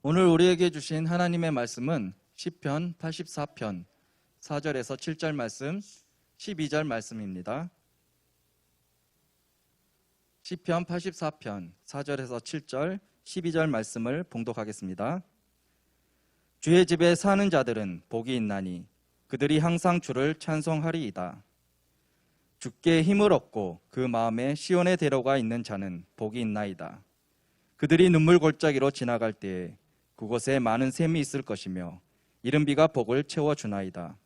오늘 우리에게 주신 하나님의 말씀은 시편 84편 4절에서 7절 말씀, 12절 말씀입니다. 시편 84편 4절에서 7절, 12절 말씀을 봉독하겠습니다. 주의 집에 사는 자들은 복이 있나니 그들이 항상 주를 찬송하리이다. 주께 힘을 얻고 그 마음에 시온의 대로가 있는 자는 복이 있나이다. 그들이 눈물 골짜기로 지나갈 때에 그곳에 많은 샘이 있을 것이며 이른 비가 복을 채워주나이다.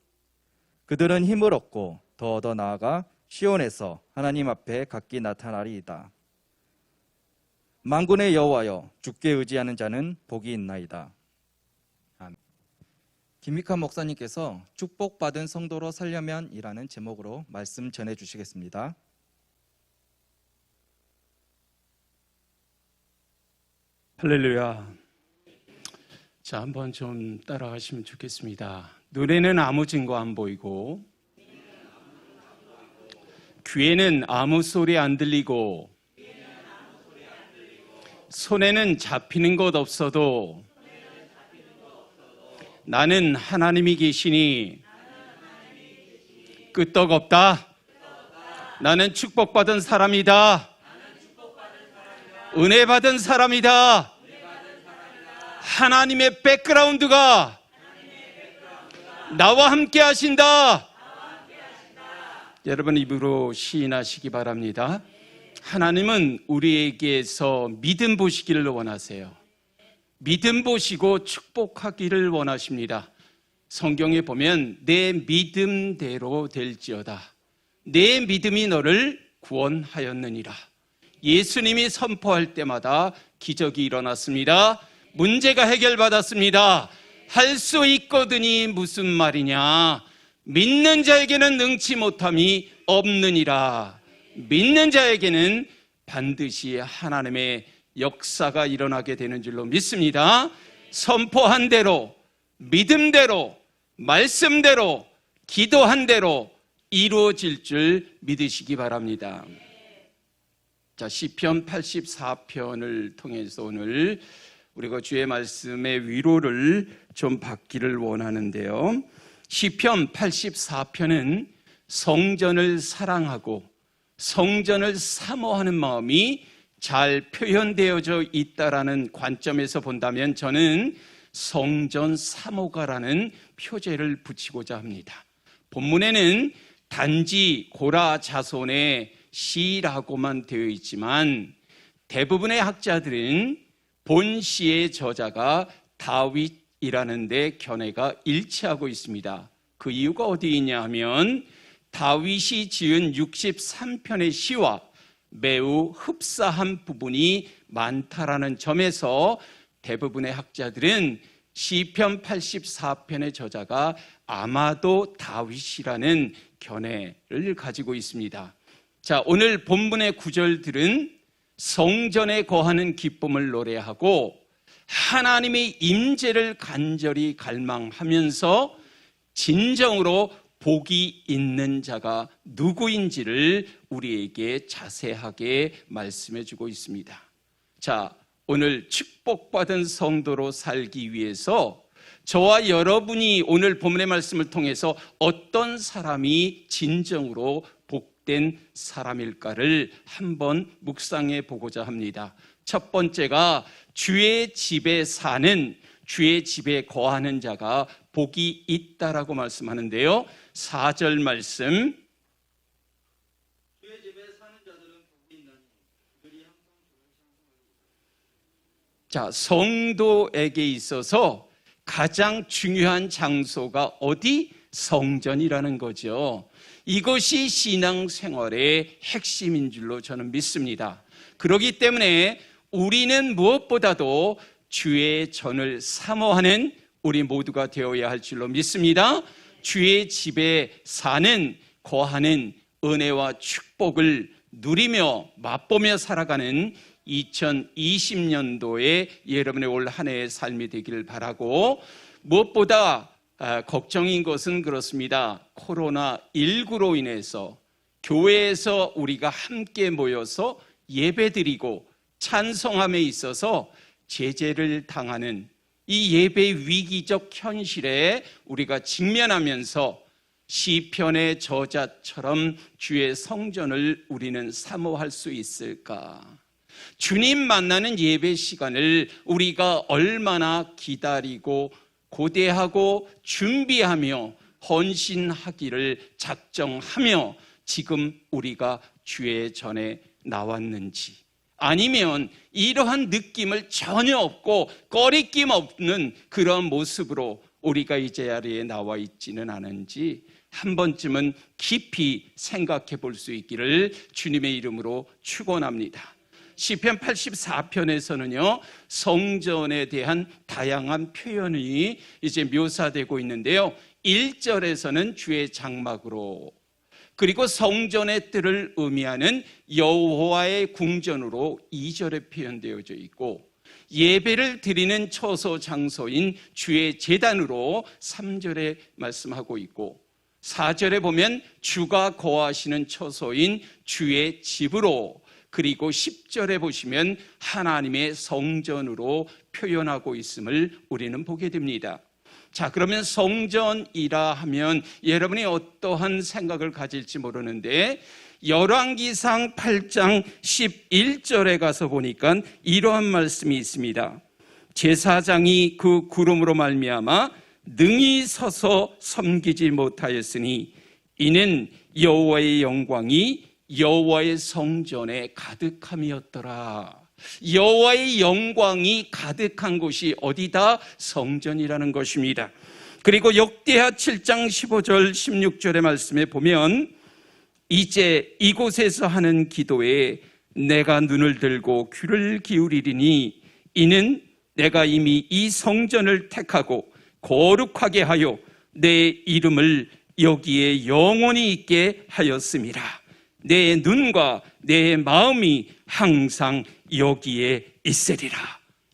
그들은 힘을 얻고 더 얻어 나아가 시온에서 하나님 앞에 각기 나타나리이다. 만군의 여호와여, 주께 의지하는 자는 복이 있나이다. 아멘. 김익환 목사님께서 축복받은 성도로 살려면이라는 제목으로 말씀 전해주시겠습니다. 할렐루야. 자, 한번 좀 따라하시면 좋겠습니다. 눈에는 아무 증거 안 보이고, 귀에는 아무 소리 안 들리고, 손에는 잡히는 것 없어도 나는 하나님이 계시니 끄떡없다. 나는 축복받은 사람이다. 은혜 받은 사람이다. 하나님의 백그라운드가 나와 함께 하신다. 여러분 입으로 시인하시기 바랍니다. 하나님은 우리에게서 믿음 보시기를 원하세요. 믿음 보시고 축복하기를 원하십니다. 성경에 보면 내 믿음대로 될지어다. 내 믿음이 너를 구원하였느니라. 예수님이 선포할 때마다 기적이 일어났습니다. 문제가 해결받았습니다. 할 수 있거든이 무슨 말이냐? 믿는 자에게는 능치 못함이 없느니라. 믿는 자에게는 반드시 하나님의 역사가 일어나게 되는 줄로 믿습니다. 선포한 대로, 믿음대로, 말씀대로, 기도한 대로 이루어질 줄 믿으시기 바랍니다. 자, 시편 84편을 통해서 오늘 우리가 주의 말씀의 위로를 좀 받기를 원하는데요. 시편 84편은 성전을 사랑하고 성전을 사모하는 마음이 잘 표현되어져 있다라는 관점에서 본다면 저는 성전 사모가라는 표제를 붙이고자 합니다. 본문에는 단지 고라 자손의 시라고만 되어 있지만 대부분의 학자들은 본 시의 저자가 다윗이라는 데 견해가 일치하고 있습니다. 그 이유가 어디 있냐 하면 다윗이 지은 63편의 시와 매우 흡사한 부분이 많다라는 점에서 대부분의 학자들은 시편 84편의 저자가 아마도 다윗이라는 견해를 가지고 있습니다. 자, 오늘 본문의 구절들은 성전에 거하는 기쁨을 노래하고 하나님의 임재를 간절히 갈망하면서 진정으로 복이 있는 자가 누구인지를 우리에게 자세하게 말씀해 주고 있습니다. 자, 오늘 축복받은 성도로 살기 위해서 저와 여러분이 오늘 본문의 말씀을 통해서 어떤 사람이 진정으로 복된 사람일까를 한번 묵상해 보고자 합니다. 첫 번째가 주의 집에 사는, 주의 집에 거하는 자가 복이 있다라고 말씀하는데요. 4절 말씀. 주의 집에 사는 자들은 복이 있나니 그들이 항상 주를 찬송하리이다. 자, 성도에게 있어서 가장 중요한 장소가 어디? 성전이라는 거죠. 이것이 신앙생활의 핵심인 줄로 저는 믿습니다. 그렇기 때문에 우리는 무엇보다도 주의 전을 사모하는 우리 모두가 되어야 할 줄로 믿습니다. 주의 집에 사는, 거하는 은혜와 축복을 누리며 맛보며 살아가는 2020년도에 여러분의 올 한 해의 삶이 되기를 바라고, 무엇보다 걱정인 것은 그렇습니다. 코로나19로 인해서 교회에서 우리가 함께 모여서 예배드리고 찬송함에 있어서 제재를 당하는 이 예배의 위기적 현실에 우리가 직면하면서 시편의 저자처럼 주의 성전을 우리는 사모할 수 있을까? 주님 만나는 예배 시간을 우리가 얼마나 기다리고 고대하고 준비하며 헌신하기를 작정하며 지금 우리가 주의 전에 나왔는지, 아니면 이러한 느낌을 전혀 없고 꺼리낌 없는 그런 모습으로 우리가 이 자리에 나와 있지는 않은지 한 번쯤은 깊이 생각해 볼 수 있기를 주님의 이름으로 축원합니다. 시편 84편에서는요, 성전에 대한 다양한 표현이 이제 묘사되고 있는데요, 1절에서는 주의 장막으로, 그리고 성전의 뜰을 의미하는 여호와의 궁전으로 2절에 표현되어져 있고, 예배를 드리는 처소 장소인 주의 제단으로 3절에 말씀하고 있고, 4절에 보면 주가 거하시는 처소인 주의 집으로, 그리고 10절에 보시면 하나님의 성전으로 표현하고 있음을 우리는 보게 됩니다. 자, 그러면 성전이라 하면 여러분이 어떠한 생각을 가질지 모르는데, 열왕기상 8장 11절에 가서 보니까 이러한 말씀이 있습니다. 제사장이 그 구름으로 말미암아 능히 서서 섬기지 못하였으니 이는 여호와의 영광이 여호와의 성전에 가득함이었더라. 여호와의 영광이 가득한 곳이 어디다? 성전이라는 것입니다. 그리고 역대하 7장 15절 16절의 말씀에 보면 이제 이곳에서 하는 기도에 내가 눈을 들고 귀를 기울이리니 이는 내가 이미 이 성전을 택하고 거룩하게 하여 내 이름을 여기에 영원히 있게 하였음이라. 내 눈과 내 마음이 항상 여기에 있으리라.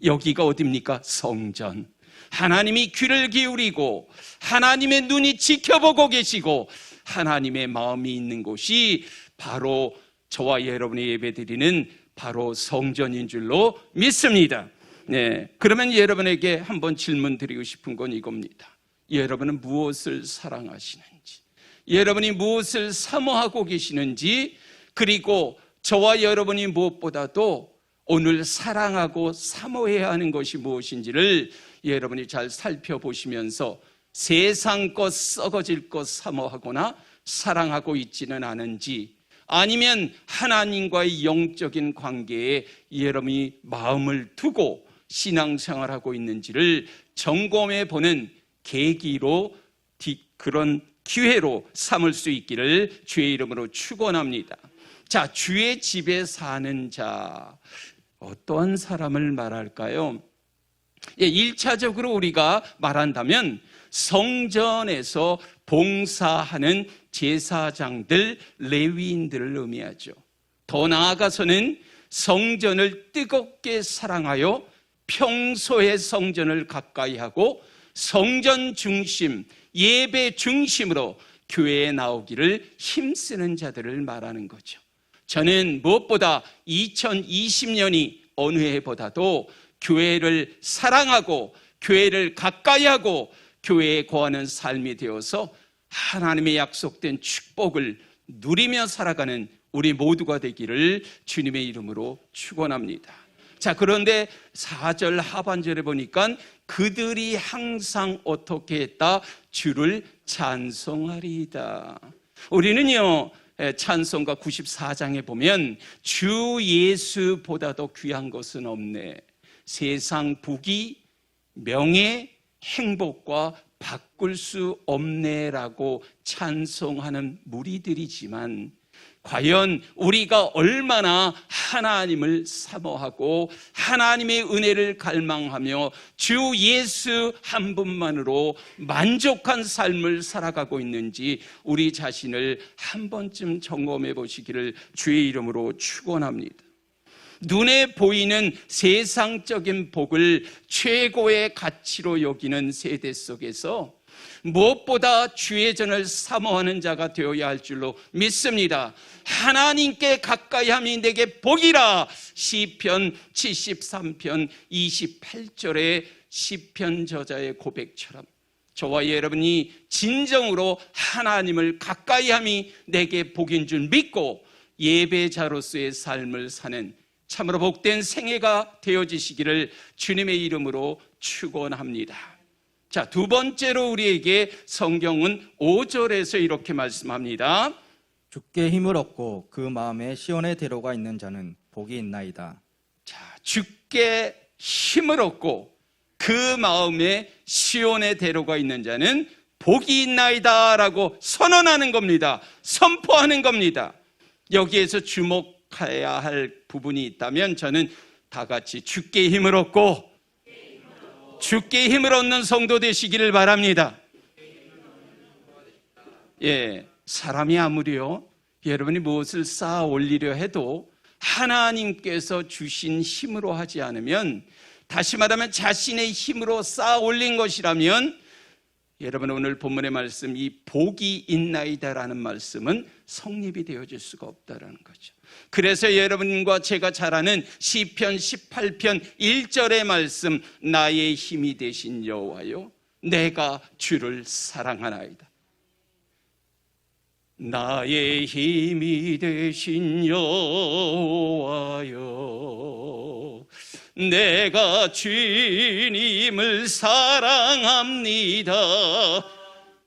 여기가 어디입니까? 성전. 하나님이 귀를 기울이고 하나님의 눈이 지켜보고 계시고 하나님의 마음이 있는 곳이 바로 저와 여러분이 예배드리는 바로 성전인 줄로 믿습니다. 네, 그러면 여러분에게 한번 질문 드리고 싶은 건 이겁니다. 여러분은 무엇을 사랑하시는지, 여러분이 무엇을 사모하고 계시는지, 그리고 저와 여러분이 무엇보다도 오늘 사랑하고 사모해야 하는 것이 무엇인지를 여러분이 잘 살펴보시면서 세상 것, 썩어질 것 사모하거나 사랑하고 있지는 않은지, 아니면 하나님과의 영적인 관계에 여러분이 마음을 두고 신앙생활하고 있는지를 점검해 보는 계기로, 그런 기회로 삼을 수 있기를 주의 이름으로 축원합니다. 자, 주의 집에 사는 자, 어떠한 사람을 말할까요? 1차적으로 우리가 말한다면 성전에서 봉사하는 제사장들, 레위인들을 의미하죠. 더 나아가서는 성전을 뜨겁게 사랑하여 평소에 성전을 가까이 하고 성전 중심, 예배 중심으로 교회에 나오기를 힘쓰는 자들을 말하는 거죠. 저는 무엇보다 2020년이 어느 해보다도 교회를 사랑하고 교회를 가까이 하고 교회에 거하는 삶이 되어서 하나님의 약속된 축복을 누리며 살아가는 우리 모두가 되기를 주님의 이름으로 축원합니다. 자, 그런데 4절 하반절에 보니까 그들이 항상 어떻게 했다? 주를 찬송하리이다. 우리는요, 찬송가 94장에 보면 주 예수보다도 귀한 것은 없네. 세상 부귀, 명예, 행복과 바꿀 수 없네라고 찬송하는 무리들이지만, 과연 우리가 얼마나 하나님을 사모하고 하나님의 은혜를 갈망하며 주 예수 한 분만으로 만족한 삶을 살아가고 있는지 우리 자신을 한 번쯤 점검해 보시기를 주의 이름으로 축원합니다. 눈에 보이는 세상적인 복을 최고의 가치로 여기는 세대 속에서 무엇보다 주의 전을 사모하는 자가 되어야 할 줄로 믿습니다. 하나님께 가까이함이 내게 복이라. 시편 73편 28절의 시편 저자의 고백처럼 저와 여러분이 진정으로 하나님을 가까이함이 내게 복인 줄 믿고 예배자로서의 삶을 사는 참으로 복된 생애가 되어지시기를 주님의 이름으로 축원합니다. 자, 두 번째로 우리에게 성경은 5절에서 이렇게 말씀합니다. 주께 힘을 얻고 그 마음에 시온의 대로가 있는 자는 복이 있나이다. 자, 주께 힘을 얻고 그 마음에 시온의 대로가 있는 자는 복이 있나이다 라고 선언하는 겁니다. 선포하는 겁니다. 여기에서 주목해야 할 부분이 있다면 저는 다 같이 주께 힘을 얻고 주께 힘을 얻는 성도 되시기를 바랍니다. 예, 사람이 아무리요 여러분이 무엇을 쌓아 올리려 해도 하나님께서 주신 힘으로 하지 않으면, 다시 말하면 자신의 힘으로 쌓아 올린 것이라면, 여러분 오늘 본문의 말씀 이 복이 있나이다라는 말씀은 성립이 되어질 수가 없다라는 거죠. 그래서 여러분과 제가 잘 아는 시편 18편 1절의 말씀, 나의 힘이 되신 여호와요 내가 주를 사랑하나이다. 나의 힘이 되신 여호와여 내가 주님을 사랑합니다.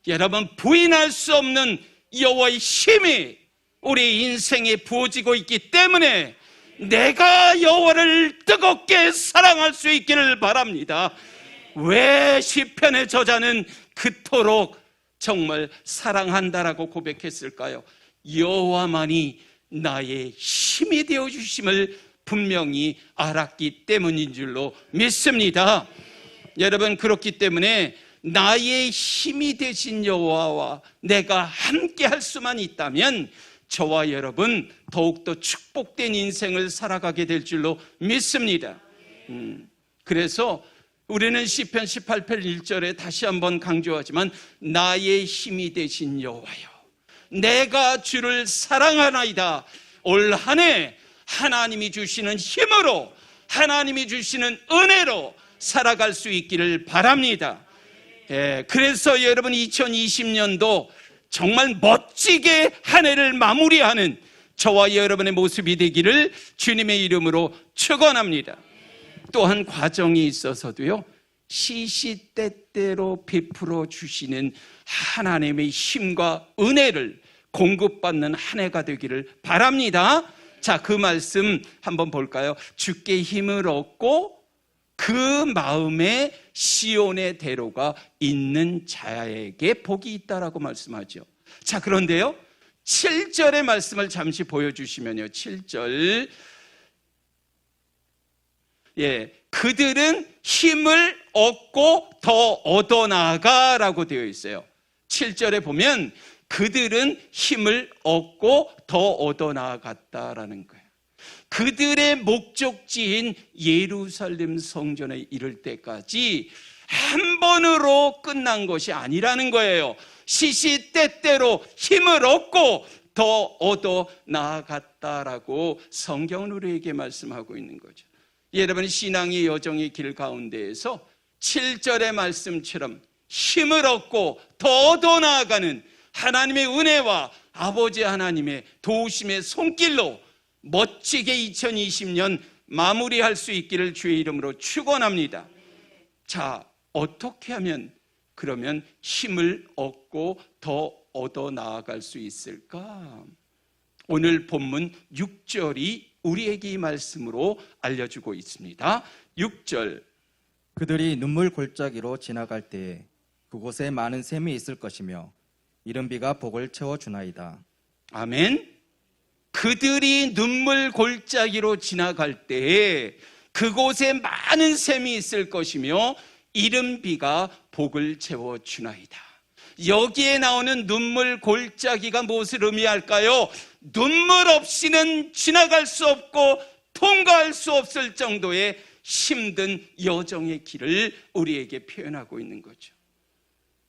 여러분, 부인할 수 없는 여호와의 힘이 우리 인생에 부어지고 있기 때문에 내가 여호와를 뜨겁게 사랑할 수 있기를 바랍니다. 왜 시편의 저자는 그토록 정말 사랑한다라고 고백했을까요? 여호와만이 나의 힘이 되어 주심을 분명히 알았기 때문인 줄로 믿습니다. 여러분, 그렇기 때문에 나의 힘이 되신 여호와와 내가 함께 할 수만 있다면 저와 여러분 더욱더 축복된 인생을 살아가게 될 줄로 믿습니다. 그래서 우리는 시편 18편 1절에 다시 한번 강조하지만 나의 힘이 되신 여호와여 내가 주를 사랑하나이다. 올 한 해 하나님이 주시는 힘으로, 하나님이 주시는 은혜로 살아갈 수 있기를 바랍니다. 그래서 여러분 2020년도 정말 멋지게 한 해를 마무리하는 저와 여러분의 모습이 되기를 주님의 이름으로 축원합니다. 또한 과정이 있어서도요 시시때때로 베풀어 주시는 하나님의 힘과 은혜를 공급받는 한 해가 되기를 바랍니다. 자, 그 말씀 한번 볼까요? 주께 힘을 얻고 그 마음에 시온의 대로가 있는 자에게 복이 있다라고 말씀하죠. 자, 그런데요 7절의 말씀을 잠시 보여주시면요 7절 그들은 힘을 얻고 더 얻어나가라고 되어 있어요. 7절에 보면 그들은 힘을 얻고 더 얻어나갔다라는 거예요. 그들의 목적지인 예루살렘 성전에 이를 때까지 한 번으로 끝난 것이 아니라는 거예요. 시시때때로 힘을 얻고 더 얻어나갔다라고 성경은 우리에게 말씀하고 있는 거죠. 여러분, 신앙의 여정의 길 가운데에서 7절의 말씀처럼 힘을 얻고 더 얻어나가는 하나님의 은혜와 아버지 하나님의 도우심의 손길로 멋지게 2020년 마무리할 수 있기를 주의 이름으로 축원합니다. 자, 어떻게 하면 그러면 힘을 얻고 더 얻어나아갈 수 있을까? 오늘 본문 6절이 우리에게 이 말씀으로 알려주고 있습니다. 6절, 그들이 눈물 골짜기로 지나갈 때에 그곳에 많은 샘이 있을 것이며 이른 비가 복을 채워주나이다. 아멘. 그들이 눈물 골짜기로 지나갈 때에 그곳에 많은 샘이 있을 것이며 이른 비가 복을 채워주나이다. 여기에 나오는 눈물 골짜기가 무엇을 의미할까요? 눈물 없이는 지나갈 수 없고 통과할 수 없을 정도의 힘든 여정의 길을 우리에게 표현하고 있는 거죠.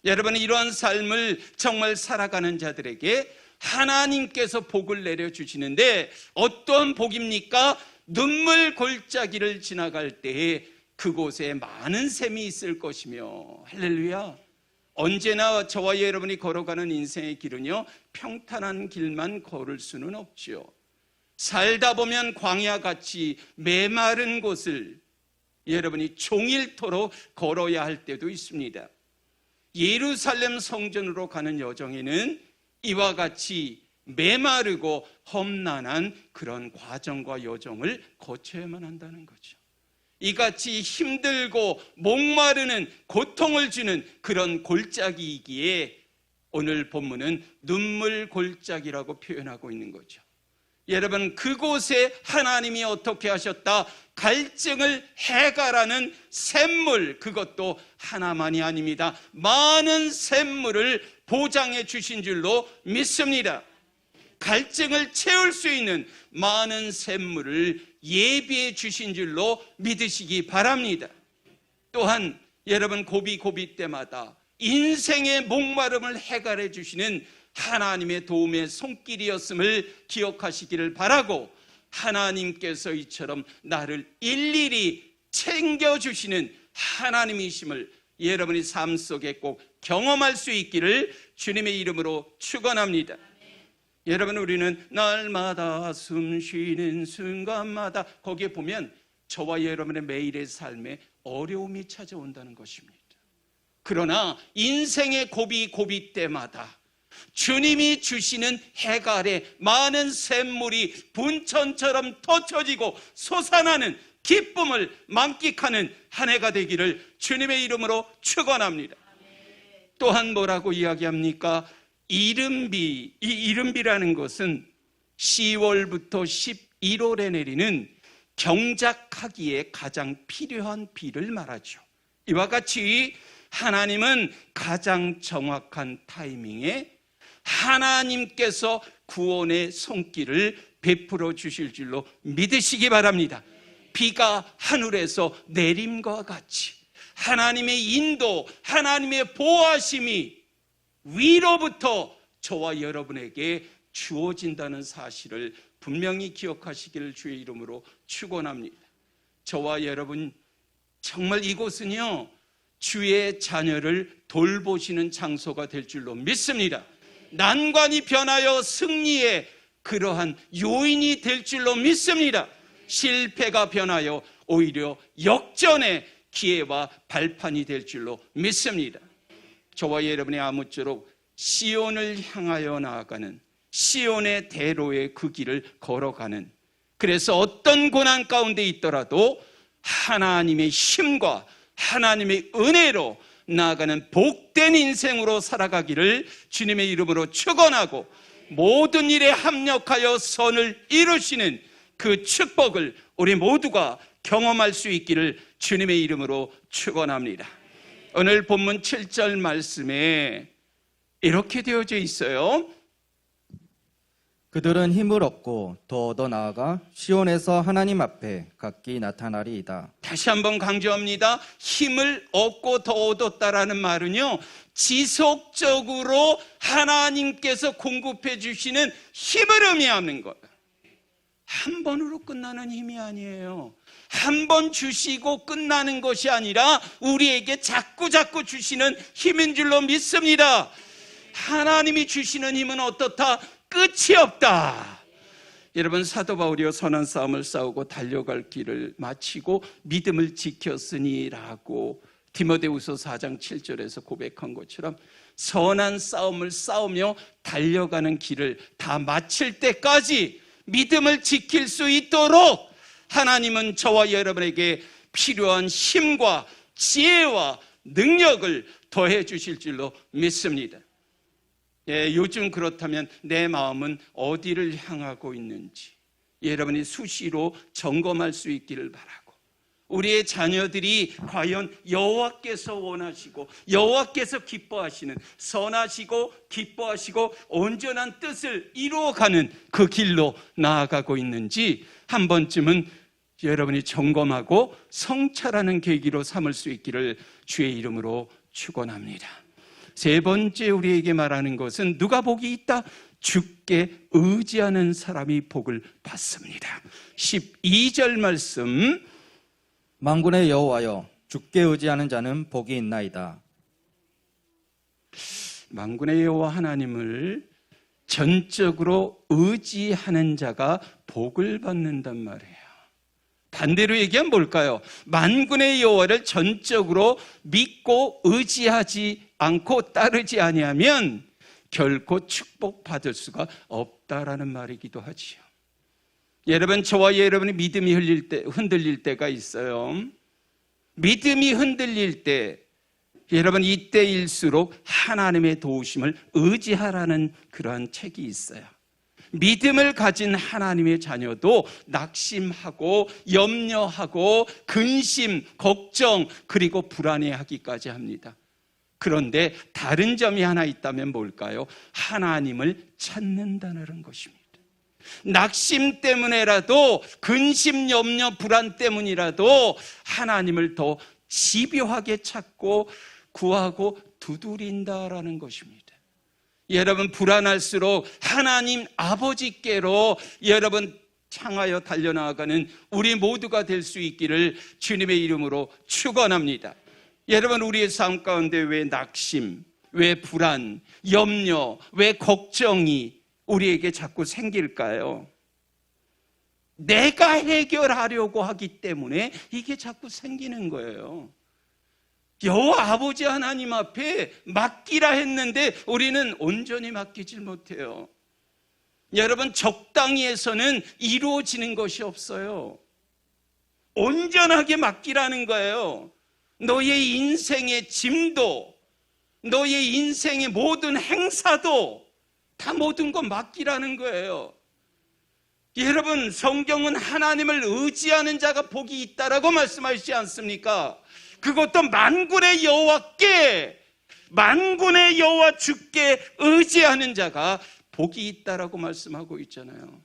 여러분, 이러한 삶을 정말 살아가는 자들에게 하나님께서 복을 내려주시는데 어떤 복입니까? 눈물 골짜기를 지나갈 때에 그곳에 많은 샘이 있을 것이며, 할렐루야. 언제나 저와 여러분이 걸어가는 인생의 길은요, 평탄한 길만 걸을 수는 없죠. 살다 보면 광야같이 메마른 곳을 여러분이 종일토록 걸어야 할 때도 있습니다. 예루살렘 성전으로 가는 여정에는 이와 같이 메마르고 험난한 그런 과정과 여정을 거쳐야만 한다는 거죠. 이같이 힘들고 목마르는 고통을 주는 그런 골짜기이기에 오늘 본문은 눈물 골짜기라고 표현하고 있는 거죠. 여러분, 그곳에 하나님이 어떻게 하셨다? 갈증을 해가라는 샘물, 그것도 하나만이 아닙니다. 많은 샘물을 보장해 주신 줄로 믿습니다. 갈증을 채울 수 있는 많은 샘물을 예비해 주신 줄로 믿으시기 바랍니다. 또한 여러분, 고비 때마다 인생의 목마름을 해결해 주시는 하나님의 도움의 손길이었음을 기억하시기를 바라고, 하나님께서 이처럼 나를 일일이 챙겨주시는 하나님이심을 여러분이 삶 속에 꼭 경험할 수 있기를 주님의 이름으로 축원합니다. 여러분, 우리는 날마다 숨쉬는 순간마다 거기에 보면 저와 여러분의 매일의 삶에 어려움이 찾아온다는 것입니다. 그러나 인생의 고비 때마다 주님이 주시는 해가 아래 많은 샘물이 분천처럼 터쳐지고 솟아나는 기쁨을 만끽하는 한 해가 되기를 주님의 이름으로 축원합니다. 또한 뭐라고 이야기합니까? 이른비, 이 이른비라는 것은 10월부터 11월에 내리는 경작하기에 가장 필요한 비를 말하죠. 이와 같이 하나님은 가장 정확한 타이밍에 하나님께서 구원의 손길을 베풀어 주실 줄로 믿으시기 바랍니다. 비가 하늘에서 내림과 같이 하나님의 인도, 하나님의 보호하심이 위로부터 저와 여러분에게 주어진다는 사실을 분명히 기억하시기를 주의 이름으로 축원합니다. 저와 여러분, 정말 이곳은요, 주의 자녀를 돌보시는 장소가 될 줄로 믿습니다. 난관이 변하여 승리의 그러한 요인이 될 줄로 믿습니다. 실패가 변하여 오히려 역전의 기회와 발판이 될 줄로 믿습니다. 저와 여러분이 아무쪼록 시온을 향하여 나아가는, 시온의 대로의 그 길을 걸어가는, 그래서 어떤 고난 가운데 있더라도 하나님의 힘과 하나님의 은혜로 나아가는 복된 인생으로 살아가기를 주님의 이름으로 축원하고, 모든 일에 합력하여 선을 이루시는 그 축복을 우리 모두가 경험할 수 있기를 주님의 이름으로 축원합니다. 오늘 본문 7절 말씀에 이렇게 되어져 있어요. 그들은 힘을 얻고 더 얻어 나아가 시온에서 하나님 앞에 각기 나타나리이다. 다시 한번 강조합니다. 힘을 얻고 더 얻었다라는 말은요, 지속적으로 하나님께서 공급해 주시는 힘을 의미하는 거예요. 한 번으로 끝나는 힘이 아니에요. 한 번 주시고 끝나는 것이 아니라 우리에게 자꾸 주시는 힘인 줄로 믿습니다. 하나님이 주시는 힘은 어떻다? 끝이 없다. 여러분, 사도 바울이요, 선한 싸움을 싸우고 달려갈 길을 마치고 믿음을 지켰으니라고 디모데후서 4장 7절에서 고백한 것처럼 선한 싸움을 싸우며 달려가는 길을 다 마칠 때까지 믿음을 지킬 수 있도록 하나님은 저와 여러분에게 필요한 힘과 지혜와 능력을 더해 주실 줄로 믿습니다. 예, 요즘 그렇다면 내 마음은 어디를 향하고 있는지 여러분이 수시로 점검할 수 있기를 바라고, 우리의 자녀들이 과연 여호와께서 원하시고 여호와께서 기뻐하시는 선하시고 기뻐하시고 온전한 뜻을 이루어가는 그 길로 나아가고 있는지 한 번쯤은 여러분이 점검하고 성찰하는 계기로 삼을 수 있기를 주의 이름으로 축원합니다. 세 번째 우리에게 말하는 것은 누가 복이 있다? 주께 의지하는 사람이 복을 받습니다. 12절 말씀, 만군의 여호와여 주께 의지하는 자는 복이 있나이다. 만군의 여호와 하나님을 전적으로 의지하는 자가 복을 받는단 말이에요. 반대로 얘기하면 뭘까요? 만군의 여호와를 전적으로 믿고 의지하지 않고 따르지 아니하면 결코 축복받을 수가 없다라는 말이기도 하지요. 여러분, 저와 여러분의 믿음이 흔들릴 때가 있어요. 믿음이 흔들릴 때 여러분, 이때일수록 하나님의 도우심을 의지하라는 그러한 책이 있어요. 믿음을 가진 하나님의 자녀도 낙심하고 염려하고 근심, 걱정, 그리고 불안해하기까지 합니다. 그런데 다른 점이 하나 있다면 뭘까요? 하나님을 찾는다는 것입니다. 낙심 때문에라도, 근심, 염려, 불안 때문이라도 하나님을 더 집요하게 찾고 구하고 두드린다라는 것입니다. 여러분, 불안할수록 하나님 아버지께로 여러분 향하여 달려나가는 우리 모두가 될 수 있기를 주님의 이름으로 축원합니다. 여러분, 우리의 삶 가운데 왜 낙심, 왜 불안, 염려, 왜 걱정이 우리에게 자꾸 생길까요? 내가 해결하려고 하기 때문에 이게 자꾸 생기는 거예요. 여호와 아버지 하나님 앞에 맡기라 했는데 우리는 온전히 맡기질 못해요. 여러분, 적당히 해서는 이루어지는 것이 없어요. 온전하게 맡기라는 거예요. 너의 인생의 짐도, 너의 인생의 모든 행사도 다 모든 거 맡기라는 거예요. 여러분, 성경은 하나님을 의지하는 자가 복이 있다라고 말씀하시지 않습니까? 그것도 만군의 여호와께, 만군의 여호와 주께 의지하는 자가 복이 있다라고 말씀하고 있잖아요.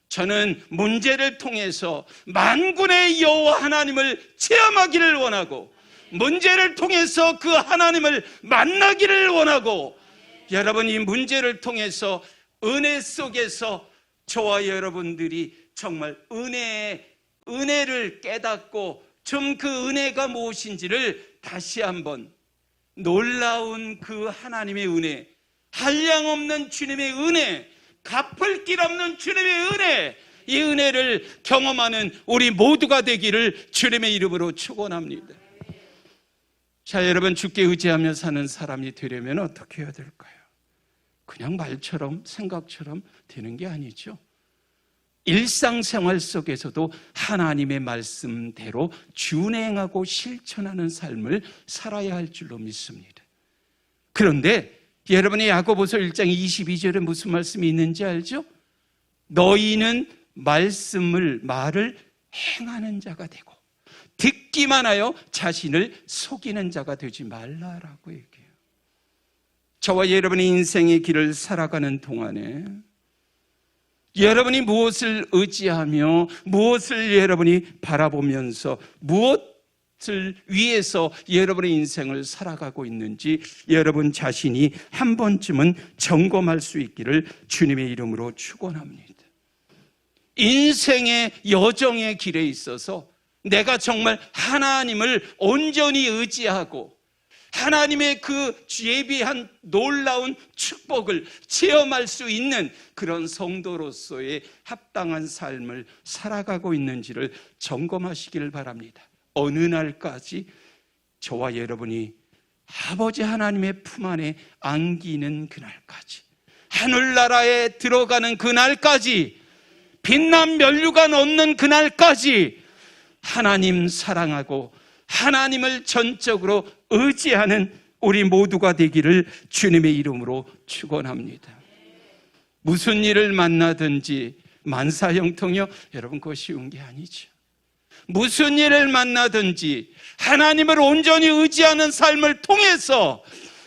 저는 문제를 통해서 만군의 여호와 하나님을 체험하기를 원하고, 문제를 통해서 그 하나님을 만나기를 원하고, 여러분, 이 문제를 통해서 은혜 속에서 저와 여러분들이 정말 은혜를 깨닫고 좀 그 은혜가 무엇인지를 다시 한번, 놀라운 그 하나님의 은혜, 한량없는 주님의 은혜, 갚을 길 없는 주님의 은혜, 이 은혜를 경험하는 우리 모두가 되기를 주님의 이름으로 축원합니다. 자, 여러분, 주께 의지하며 사는 사람이 되려면 어떻게 해야 될까요? 그냥 말처럼, 생각처럼 되는 게 아니죠. 일상생활 속에서도 하나님의 말씀대로 준행하고 실천하는 삶을 살아야 할 줄로 믿습니다. 그런데 여러분의 야고보서 1장 22절에 무슨 말씀이 있는지 알죠? 너희는 말을 행하는 자가 되고 듣기만 하여 자신을 속이는 자가 되지 말라라고 얘기해요. 저와 여러분의 인생의 길을 살아가는 동안에 여러분이 무엇을 의지하며 무엇을 여러분이 바라보면서 무엇을 위해서 여러분의 인생을 살아가고 있는지 여러분 자신이 한 번쯤은 점검할 수 있기를 주님의 이름으로 축원합니다. 인생의 여정의 길에 있어서 내가 정말 하나님을 온전히 의지하고 하나님의 그 예비한 놀라운 축복을 체험할 수 있는 그런 성도로서의 합당한 삶을 살아가고 있는지를 점검하시기를 바랍니다. 어느 날까지 저와 여러분이 아버지 하나님의 품 안에 안기는 그날까지, 하늘나라에 들어가는 그날까지, 빛난 면류관 얻는 그날까지 하나님 사랑하고 하나님을 전적으로 의지하는 우리 모두가 되기를 주님의 이름으로 축원합니다. 무슨 일을 만나든지 만사형통이요, 여러분 그거 쉬운 게 아니죠. 무슨 일을 만나든지 하나님을 온전히 의지하는 삶을 통해서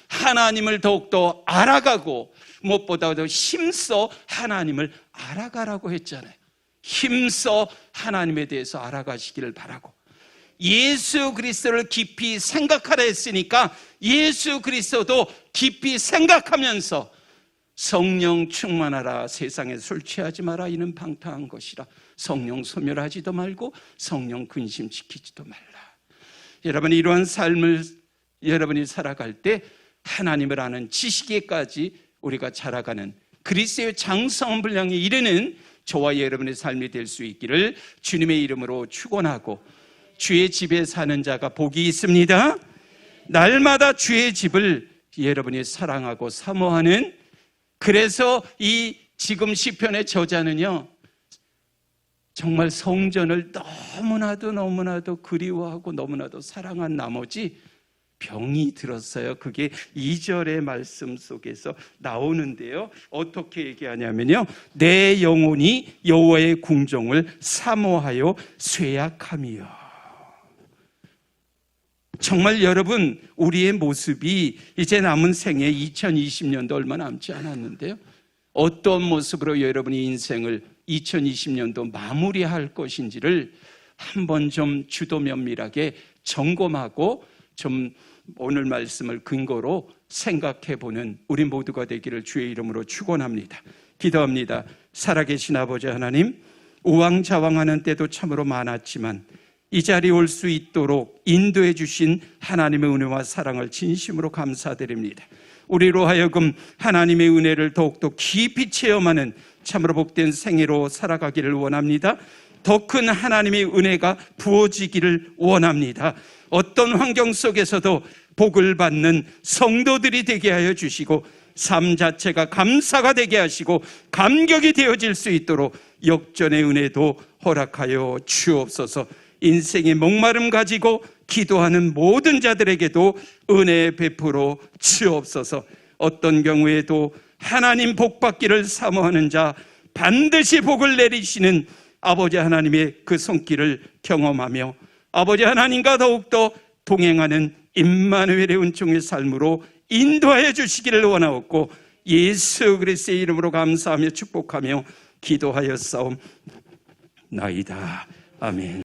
하나님을 더욱더 알아가고, 무엇보다도 힘써 하나님을 알아가라고 했잖아요. 힘써 하나님에 대해서 알아가시기를 바라고, 예수 그리스도를 깊이 생각하라 했으니까 예수 그리스도도 깊이 생각하면서 성령 충만하라, 세상에 술 취하지 마라, 이는 방탕한 것이라, 성령 소멸하지도 말고 성령 근심시키지도 말라. 여러분, 이러한 삶을 여러분이 살아갈 때 하나님을 아는 지식에까지 우리가 자라가는 그리스도의 장성한 분량에 이르는 저와 여러분의 삶이 될 수 있기를 주님의 이름으로 축원하고, 주의 집에 사는 자가 복이 있습니다. 날마다 주의 집을 여러분이 사랑하고 사모하는, 그래서 이 지금 시편의 저자는요, 정말 성전을 너무나도 그리워하고 너무나도 사랑한 나머지 병이 들었어요. 그게 2절의 말씀 속에서 나오는데요. 어떻게 얘기하냐면요, 내 영혼이 여호와의 궁정을 사모하여 쇠약함이요. 정말 여러분, 우리의 모습이 이제 남은 생에 2020년도 얼마 남지 않았는데요, 어떤 모습으로 여러분이 인생을 2020년도 마무리할 것인지를 한번 좀 주도 면밀하게 점검하고 좀 오늘 말씀을 근거로 생각해보는 우리 모두가 되기를 주의 이름으로 축원합니다. 기도합니다. 살아계신 아버지 하나님, 우왕좌왕하는 때도 참으로 많았지만 이 자리에 올 수 있도록 인도해 주신 하나님의 은혜와 사랑을 진심으로 감사드립니다. 우리로 하여금 하나님의 은혜를 더욱더 깊이 체험하는 참으로 복된 생애로 살아가기를 원합니다. 더 큰 하나님의 은혜가 부어지기를 원합니다. 어떤 환경 속에서도 복을 받는 성도들이 되게 하여 주시고, 삶 자체가 감사가 되게 하시고 감격이 되어질 수 있도록 역전의 은혜도 허락하여 주옵소서. 인생의 목마름 가지고 기도하는 모든 자들에게도 은혜 베풀어 주옵소서. 어떤 경우에도 하나님 복 받기를 사모하는 자, 반드시 복을 내리시는 아버지 하나님의 그 손길을 경험하며 아버지 하나님과 더욱더 동행하는 임마누엘의 은총의 삶으로 인도하여 주시기를 원하옵고, 예수 그리스도의 이름으로 감사하며 축복하며 기도하였사옵나이다. 아멘.